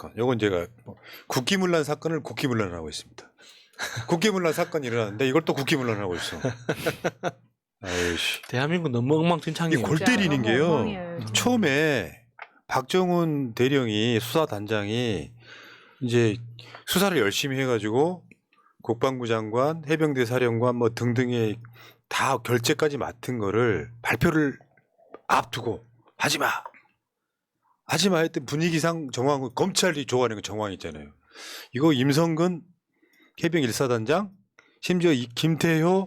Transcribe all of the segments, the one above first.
사건. 요건 제가 국기문란 사건을 국기문란하고 있습니다. 국기문란 사건이 일어났는데 이걸 또 국기문란하고 있어. 아이씨. 대한민국 너무 이 엉망진창이에요. 골 때리는 게요. 엉망이에요, 정말. 처음에 박정훈 대령이 수사단장이 이제 수사를 열심히 해가지고 국방부 장관, 해병대 사령관 뭐 등등의 다 결재까지 맡은 거를 발표를 앞두고 하지마 했던 분위기상 정황, 검찰이 좋아하는 그 정황 있잖아요. 이거 임성근 해병 1사단장, 심지어 김태효,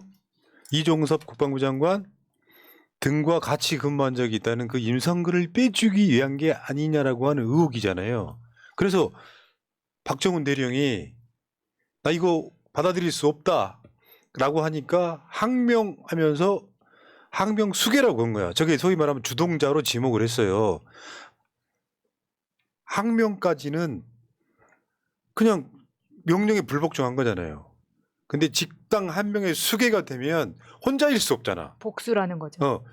이종섭 국방부 장관 등과 같이 근무한 적이 있다는 그 임성근을 빼주기 위한 게 아니냐라고 하는 의혹이잖아요. 그래서 박정훈 대령이 나 이거 받아들일 수 없다라고 하니까 항명하면서 항명 수계라고 한 거야. 저게 소위 말하면 주동자로 지목을 했어요. 항명까지는 그냥 명령에 불복종한 거잖아요. 근데 직당 한 명의 수계가 되면 혼자일 수 없잖아. 복수라는 거죠.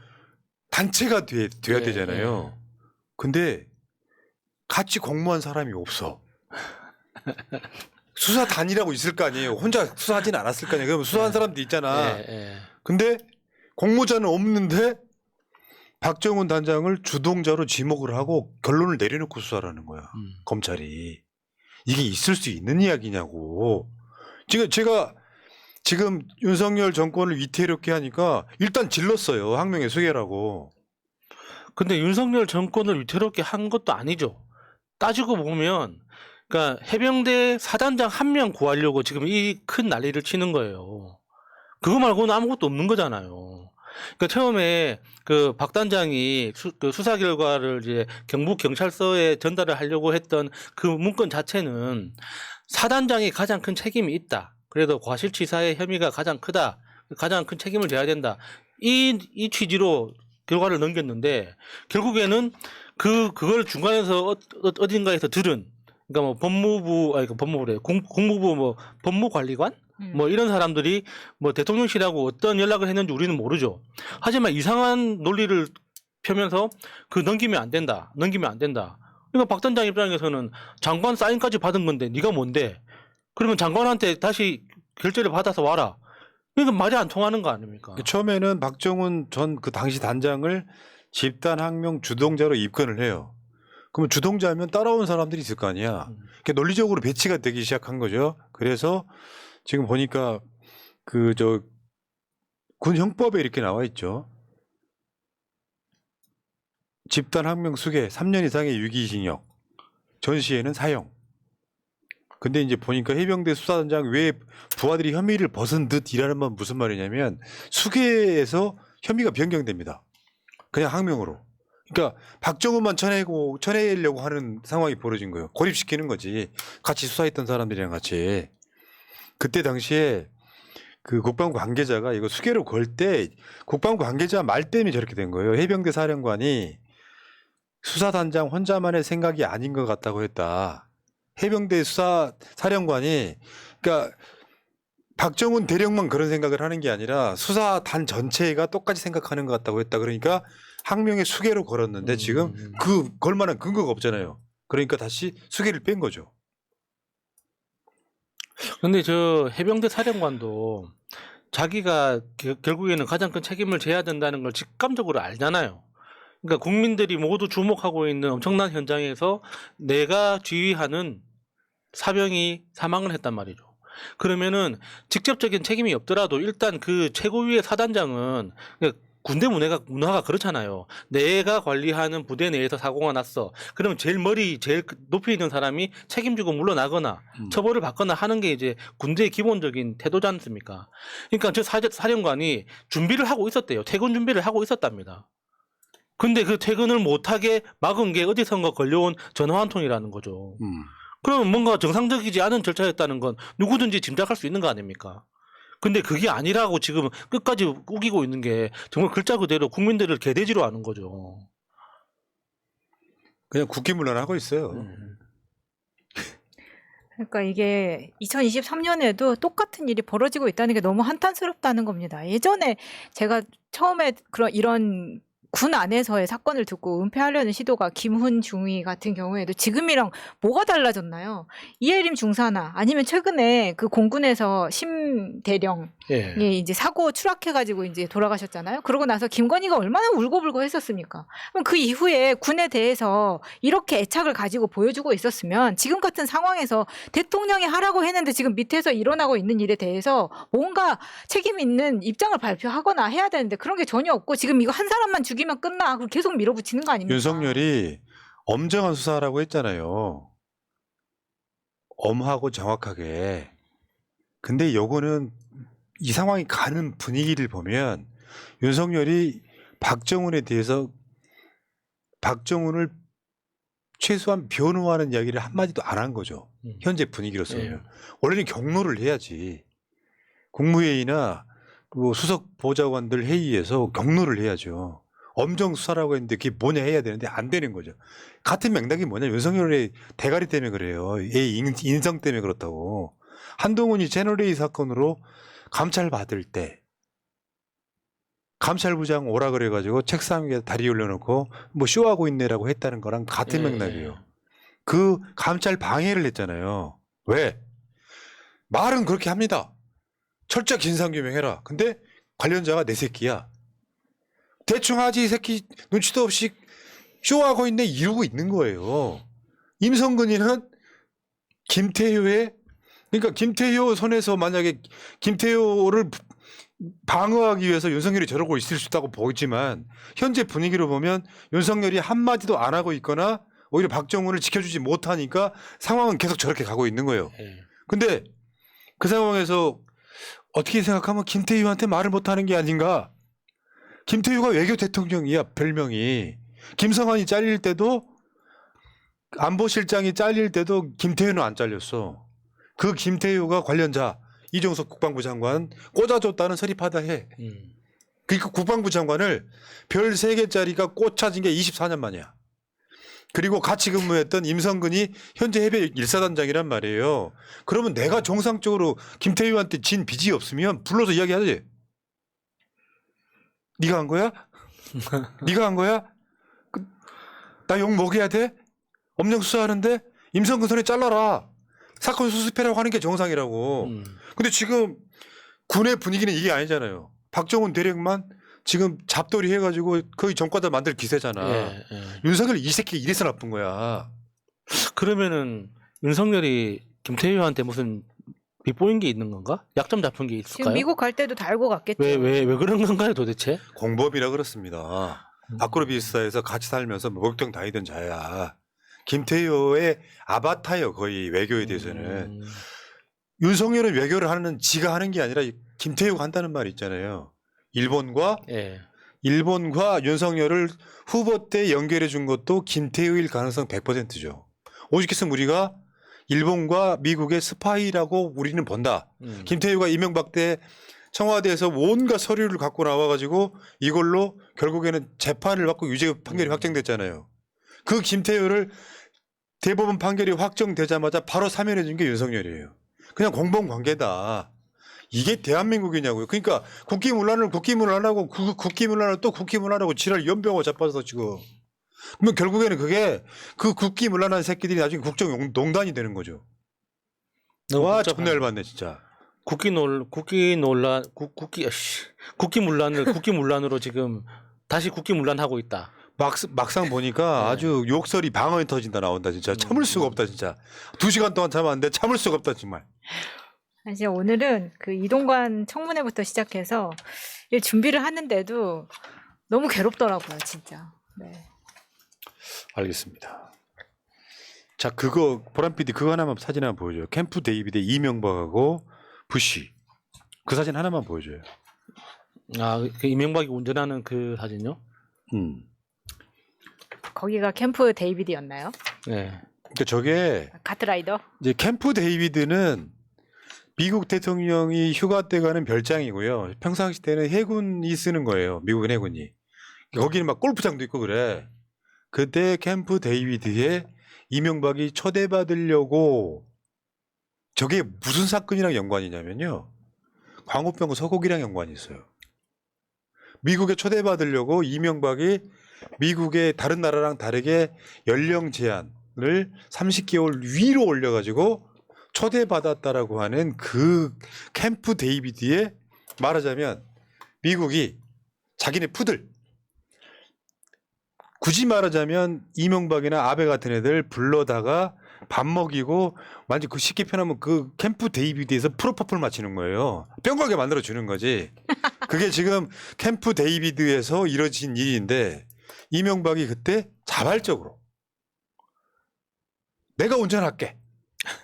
단체가 돼야 예, 되잖아요. 근데 같이 공모한 사람이 없어. 수사단이라고 있을 거 아니에요. 혼자 수사하진 않았을 거 아니에요. 그럼 수사한 사람도 있잖아. 근데 공모자는 없는데 박정훈 단장을 주동자로 지목을 하고 결론을 내려놓고 수사를 하는 거야. 검찰이. 이게 있을 수 있는 이야기냐고. 제가 지금 윤석열 정권을 위태롭게 하니까 일단 질렀어요. 항명의 수계라고. 근데 윤석열 정권을 위태롭게 한 것도 아니죠. 따지고 보면 그러니까 해병대 사단장 한 명 구하려고 지금 이 큰 난리를 치는 거예요. 그거 말고는 아무것도 없는 거잖아요. 그러니까 처음에 그 박 단장이 수사 결과를 이제 경북 경찰서에 전달을 하려고 했던 그 문건 자체는 사단장이 가장 큰 책임이 있다. 그래도 과실치사의 혐의가 가장 크다. 가장 큰 책임을 져야 된다. 이 취지로 결과를 넘겼는데 결국에는 그걸 중간에서 어딘가에서 들은 그러니까 뭐 법무부래 국무부 뭐 법무관리관 뭐 이런 사람들이 뭐 대통령실하고 어떤 연락을 했는지 우리는 모르죠. 하지만 이상한 논리를 펴면서 넘기면 안 된다. 그러니까 박 단장 입장에서는 장관 사인까지 받은 건데 네가 뭔데? 그러면 장관한테 다시 결재를 받아서 와라. 그러니까 말이 안 통하는 거 아닙니까? 처음에는 박정훈 전 그 당시 단장을 집단 항명 주동자로 입건을 해요. 그러면 주동자면 따라온 사람들이 있을 거 아니야. 그러니까 논리적으로 배치가 되기 시작한 거죠. 그래서 지금 보니까 군 형법에 이렇게 나와 있죠. 집단 항명 수계 3년 이상의 유기징역, 전시에는 사형. 근데 이제 보니까 해병대 수사단장 외에 부하들이 혐의를 벗은 듯 이라는 건 무슨 말이냐면 수계에서 혐의가 변경됩니다. 그냥 항명으로. 그러니까 박정훈만 쳐내려고 하는 상황이 벌어진 거예요. 고립시키는 거지. 같이 수사했던 사람들이랑 같이. 그때 당시에 그 국방부 관계자가 이거 수계로 걸 때 국방부 관계자 말 때문에 저렇게 된 거예요. 해병대 사령관이 수사단장 혼자만의 생각이 아닌 것 같다고 했다. 해병대 수사사령관이 그러니까 박정훈 대령만 그런 생각을 하는 게 아니라 수사단 전체가 똑같이 생각하는 것 같다고 했다. 그러니까 항명의 수계로 걸었는데 지금 그 걸만한 근거가 없잖아요. 그러니까 다시 수계를 뺀 거죠. 근데 저 해병대 사령관도 자기가 결국에는 가장 큰 책임을 져야 된다는 걸 직감적으로 알잖아요. 그러니까 국민들이 모두 주목하고 있는 엄청난 현장에서 내가 지휘하는 사병이 사망을 했단 말이죠. 그러면은 직접적인 책임이 없더라도 일단 그 최고위의 사단장은 군대 문화가 그렇잖아요. 내가 관리하는 부대 내에서 사고가 났어. 그러면 제일 높이 있는 사람이 책임지고 물러나거나 처벌을 받거나 하는 게 이제 군대의 기본적인 태도지 않습니까? 그러니까 저 사령관이 준비를 하고 있었대요. 퇴근 준비를 하고 있었답니다. 근데 그 퇴근을 못하게 막은 게 어디선가 걸려온 전화 한 통이라는 거죠. 그러면 뭔가 정상적이지 않은 절차였다는 건 누구든지 짐작할 수 있는 거 아닙니까? 근데 그게 아니라고 지금 끝까지 우기고 있는 게 정말 글자 그대로 국민들을 개돼지로 하는 거죠. 그냥 국기문란하고 있어요. 그러니까 이게 2023년에도 똑같은 일이 벌어지고 있다는 게 너무 한탄스럽다는 겁니다. 예전에 제가 처음에 이런 군 안에서의 사건을 듣고 은폐하려는 시도가 김훈 중위 같은 경우에도 지금이랑 뭐가 달라졌나요? 이혜림 중사나 아니면 최근에 그 공군에서 심 대령이 예. 이제 사고 추락해가지고 이제 돌아가셨잖아요. 그러고 나서 김건희가 얼마나 울고불고 했었습니까? 그럼 그 이후에 군에 대해서 이렇게 애착을 가지고 보여주고 있었으면 지금 같은 상황에서 대통령이 하라고 했는데 지금 밑에서 일어나고 있는 일에 대해서 뭔가 책임 있는 입장을 발표하거나 해야 되는데 그런 게 전혀 없고 지금 이거 한 사람만 죽이면 끝나. 그걸 계속 밀어붙이는 거 아닙니까? 윤석열이 엄정한 수사라고 했잖아요. 엄하고 정확하게. 근데 요거는 이 상황이 가는 분위기를 보면 윤석열이 박정훈에 대해서 박정훈을 최소한 변호하는 이야기를 한마디도 안 한 거죠. 현재 분위기로서는. 예. 원래는 경로를 해야지. 국무회의나 그 수석 보좌관들 회의에서 경로를 해야죠. 엄정 수사라고 했는데 그게 뭐냐 해야 되는데 안 되는 거죠. 같은 맥락이 뭐냐. 윤석열의 대가리 때문에 그래요. 얘 인성 때문에 그렇다고. 한동훈이 채널A 사건으로 감찰 받을 때 감찰부장 오라 그래가지고 책상 위에 다리 올려놓고 뭐 쇼하고 있네라고 했다는 거랑 같은 예. 맥락이에요. 그 감찰 방해를 했잖아요. 왜? 말은 그렇게 합니다. 철저히 진상규명해라. 근데 관련자가 내 새끼야. 대충 하지 이 새끼 눈치도 없이 쇼하고 있네 이러고 있는 거예요. 임성근이는 김태효의 그러니까 김태효 손에서 만약에 김태효를 방어하기 위해서 윤석열이 저러고 있을 수 있다고 보이지만 현재 분위기로 보면 윤석열이 한마디도 안 하고 있거나 오히려 박정훈을 지켜주지 못하니까 상황은 계속 저렇게 가고 있는 거예요. 예. 근데 그 상황에서 어떻게 생각하면 김태효한테 말을 못하는 게 아닌가. 김태효가 외교 대통령이야 별명이. 김성환이 잘릴 때도 안보실장이 잘릴 때도 김태효는 안 잘렸어. 그 김태효가 관련자 이종석 국방부 장관 꽂아줬다는 설립하다 해. 그러니까 국방부 장관을 별 3개짜리가 꽂혀진 게 24년 만이야. 그리고 같이 근무했던 임성근이 현재 해외 1사단장이란 말이에요. 그러면 내가 정상적으로 김태효한테 진 빚이 없으면 불러서 이야기하지. 네가 한 거야? 네가 한 거야? 나 욕 먹여야 돼? 엄정 수사하는데 임성근 손에 잘라라. 사건 수습해라고 하는 게 정상이라고. 근데 지금 군의 분위기는 이게 아니잖아요. 박정훈 대령만 지금 잡돌이 해가지고 거의 전과자 만들 기세잖아. 예. 예. 윤석열 이 새끼 이래서 나쁜 거야. 그러면은 윤석열이 김태효한테 무슨 빗보인 게 있는 건가? 약점 잡힌 게 있을까요? 지금 미국 갈 때도 다 알고 갔겠죠. 왜 그런 건가요 도대체? 공범이라 그렇습니다. 아크로비스타에서 같이 살면서 목욕탕 다니던 자야. 김태효의 아바타예요. 거의 외교에 대해서는. 윤석열은 외교를 하는 지가 하는 게 아니라 김태효가 한다는 말이 있잖아요. 일본과 예. 윤석열을 후보 때 연결해 준 것도 김태효일 가능성 100%죠. 오죽했으면 우리가 일본과 미국의 스파이라고 우리는 본다. 김태효가 이명박 때 청와대에서 온갖 서류를 갖고 나와가지고 이걸로 결국에는 재판을 받고 유죄 판결이 확정됐잖아요. 그 김태효를 대법원 판결이 확정되자마자 바로 사면해 준 게 윤석열이에요. 그냥 공범 관계다. 이게 대한민국이냐고요. 그러니까 국기문란을 국기문란하고 국기문란을 또 국기문란하고 지랄 연병하고 자빠져서 지금. 그러면 결국에는 그게 그 국기문란한 새끼들이 나중에 국정농단이 되는 거죠. 와 존나 열받네 진짜. 국기문란으로 지금 다시 국기문란하고 있다. 막상 보니까 아주 욕설이 방언이 터진다 나온다 진짜. 참을 수가 없다 진짜. 2시간 동안 참았는데 참을 수가 없다 정말. 사실 오늘은 그 이동관 청문회부터 시작해서 이 준비를 하는데도 너무 괴롭더라고요, 진짜. 네. 알겠습니다. 자, 그거 보람 PD 그거 하나만 사진 하나 보여줘요. 캠프 데이비드 이명박하고 부시 그 사진 하나만 보여줘요. 아, 그 이명박이 운전하는 그 사진요? 거기가 캠프 데이비드였나요? 네. 그러니까 저게 카트라이더? 이제 캠프 데이비드는 미국 대통령이 휴가 때 가는 별장이고요. 평상시 때는 해군이 쓰는 거예요. 미국은 해군이. 거기는 막 골프장도 있고 그래. 그때 캠프 데이비드에 이명박이 초대받으려고 저게 무슨 사건이랑 연관이냐면요. 광우병 서곡이랑 연관이 있어요. 미국에 초대받으려고 이명박이 미국의 다른 나라랑 다르게 연령 제한을 30개월 위로 올려가지고 초대받았다라고 하는 그 캠프 데이비드에 말하자면 미국이 자기네 푸들 굳이 말하자면 이명박이나 아베 같은 애들 불러다가 밥 먹이고 완전 그 쉽게 표현하면 그 캠프 데이비드에서 프로포폴 맞히는 거예요. 뿅하게 만들어 주는 거지. 그게 지금 캠프 데이비드에서 이뤄진 일인데 이명박이 그때 자발적으로 내가 운전할게.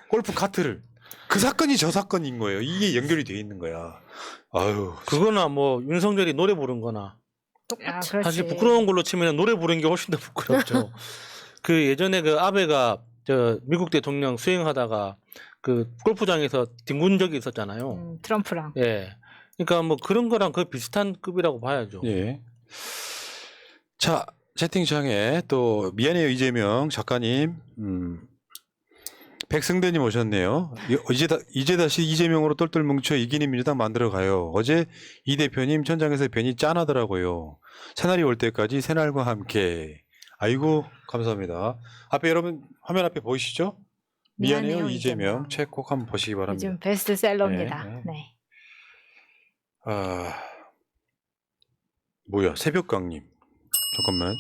골프 카트를. 그 사건이 저 사건인 거예요. 이게 연결이 돼 있는 거야. 아유. 그거나 뭐 윤석열이 노래 부른 거나 아, 사실 그렇지. 부끄러운 걸로 치면 노래 부른 게 훨씬 더 부끄럽죠. 그 예전에 그 아베가 저 미국 대통령 수행하다가 그 골프장에서 뒹군 적이 있었잖아요. 트럼프랑. 예. 그러니까 뭐 그런 거랑 거의 비슷한 급이라고 봐야죠. 예. 자, 채팅창에 또 미안해요 이재명 작가님. 백승대님 오셨네요. 이제 다시 이재명으로 똘똘 뭉쳐 이기는 민주당 만들어 가요. 어제 이 대표님 천장에서 괜히 짠하더라고요. 새날이 올 때까지 새날과 함께. 아이고 감사합니다. 앞에 여러분 화면 앞에 보이시죠? 미안해요 이재명 책 꼭 한번 보시기 바랍니다. 요즘 베스트셀러입니다. 네. 네. 아 뭐야 새벽강님 잠깐만.